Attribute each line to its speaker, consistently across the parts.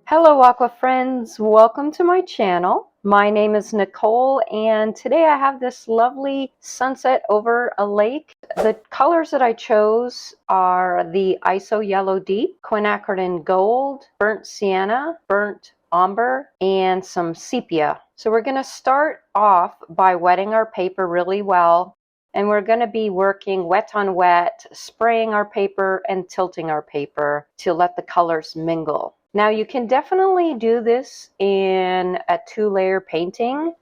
Speaker 1: Hello Aqua friends, welcome to my channel. My name is Nicole and today I have this lovely sunset over a lake. The colors that I chose are the ISO Yellow Deep, quinacridone Gold, Burnt Sienna, Burnt Umber, and some sepia. So we're going to start off by wetting our paper really well. And we're going to be working wet on wet, spraying our paper and tilting our paper to let the colors mingle. Now you can definitely do this in a 2-layer painting,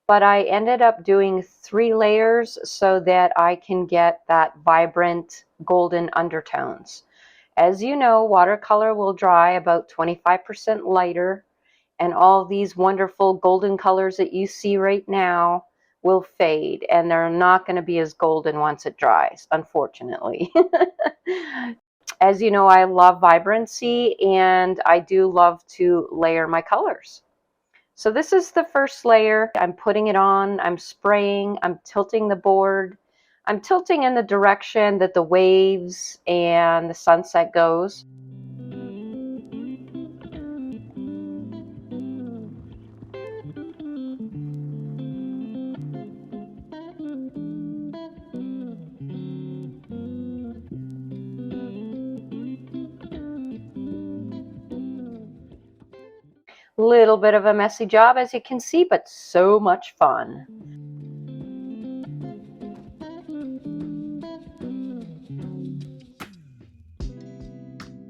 Speaker 1: but I ended up doing 3 layers so that I can get that vibrant golden undertones. As you know, watercolor will dry about 25% lighter, and all these wonderful golden colors that you see right now will fade, and they're not going to be as golden once it dries, unfortunately. As you know, I love vibrancy, and I do love to layer my colors. So this is the first layer. I'm putting it on, I'm spraying, I'm tilting the board. I'm tilting in the direction that the waves and the sunset goes. Little bit of a messy job, as you can see, but so much fun.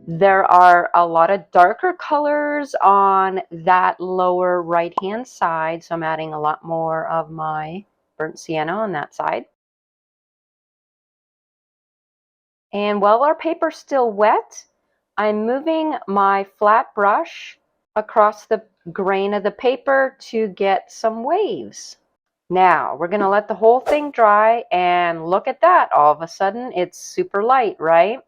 Speaker 1: There are a lot of darker colors on that lower right hand side, so I'm adding a lot more of my burnt sienna on that side. And while our paper's still wet, I'm moving my flat brush across the grain of the paper to get some waves. Now we're going to let the whole thing dry, and look at that, all of a sudden it's super light, right?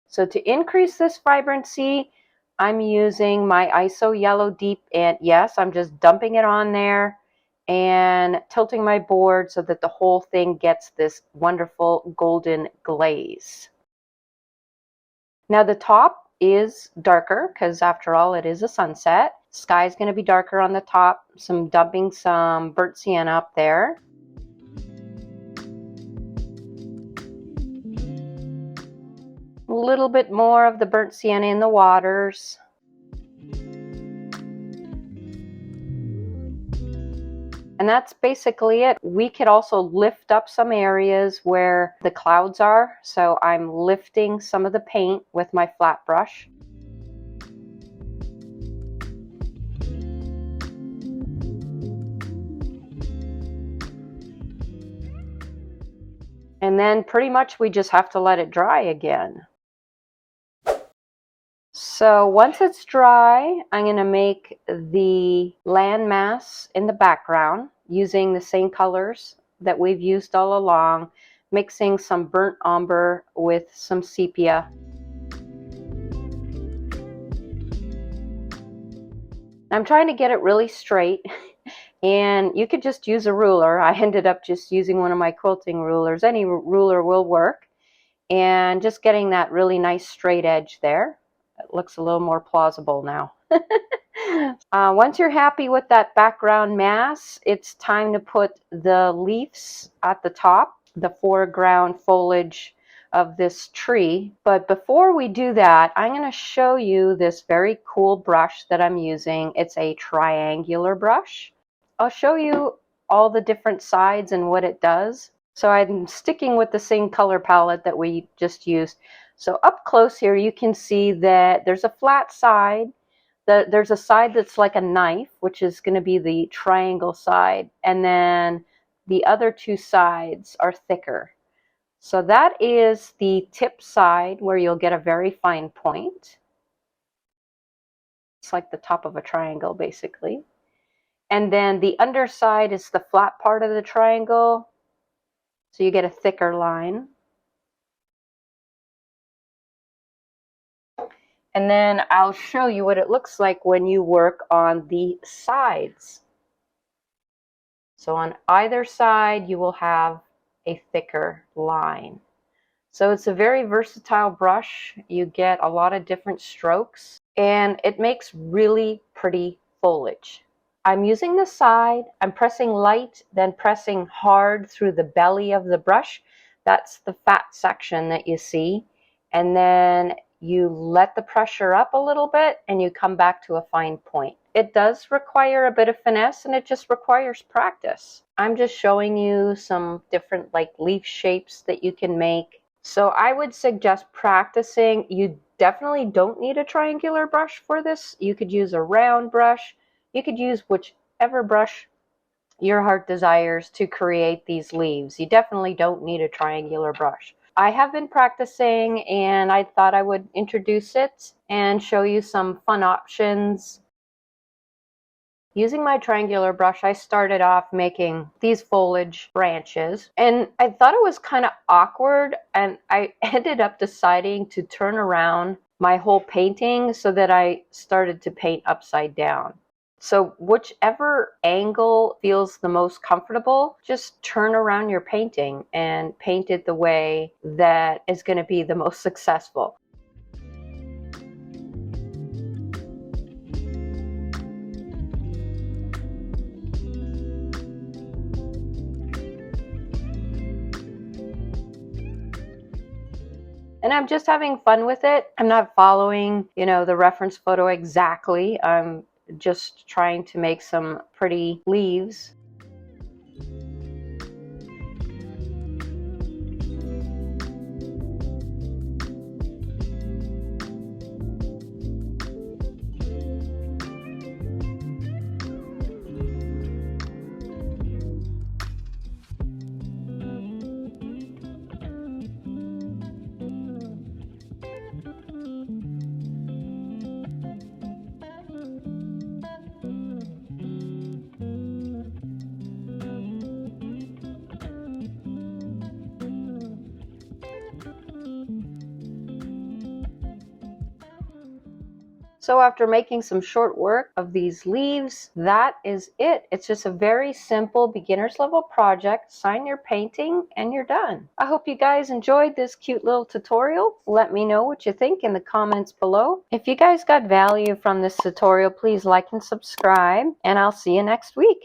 Speaker 1: So to increase this vibrancy, I'm using my ISO Yellow Deep, and yes, I'm just dumping it on there and tilting my board so that the whole thing gets this wonderful golden glaze. Now the top is darker because after all it is a sunset. Sky's going to be darker on the top, dumping some burnt sienna up there. A little bit more of the burnt sienna in the waters. And that's basically it. We could also lift up some areas where the clouds are. So I'm lifting some of the paint with my flat brush. And then pretty much we just have to let it dry again. So once it's dry, I'm going to make the landmass in the background using the same colors that we've used all along, mixing some burnt umber with some sepia. I'm trying to get it really straight, and you could just use a ruler. I ended up just using one of my quilting rulers. Any ruler will work, and just getting that really nice straight edge there. It looks a little more plausible now. Once you're happy with that background mass, it's time to put the leaves at the top, the foreground foliage of this tree. But before we do that, I'm going to show you this very cool brush that I'm using. It's a triangular brush. I'll show you all the different sides and what it does. So I'm sticking with the same color palette that we just used. So up close here, you can see that there's a flat side. There's a side that's like a knife, which is going to be the triangle side. And then the other 2 sides are thicker. So that is the tip side where you'll get a very fine point. It's like the top of a triangle, basically. And then the underside is the flat part of the triangle. So you get a thicker line. And then I'll show you what it looks like when you work on the sides. So on either side, you will have a thicker line. So it's a very versatile brush. You get a lot of different strokes. and it makes really pretty foliage. I'm using the side, I'm pressing light, then pressing hard through the belly of the brush. That's the fat section that you see. And then you let the pressure up a little bit and you come back to a fine point. It does require a bit of finesse and it just requires practice. I'm just showing you some different like leaf shapes that you can make. So I would suggest practicing. You definitely don't need a triangular brush for this. You could use a round brush. You could use whichever brush your heart desires to create these leaves. You definitely don't need a triangular brush. I have been practicing and I thought I would introduce it and show you some fun options. Using my triangular brush, I started off making these foliage branches and I thought it was kind of awkward, and I ended up deciding to turn around my whole painting so that I started to paint upside down. So whichever angle feels the most comfortable, just turn around your painting and paint it the way that is going to be the most successful. And I'm just having fun with it. I'm not following, the reference photo exactly. I'm just trying to make some pretty leaves. So after making some short work of these leaves, that is it. It's just a very simple beginner's level project. Sign your painting and you're done. I hope you guys enjoyed this cute little tutorial. Let me know what you think in the comments below. If you guys got value from this tutorial, please like and subscribe, and I'll see you next week.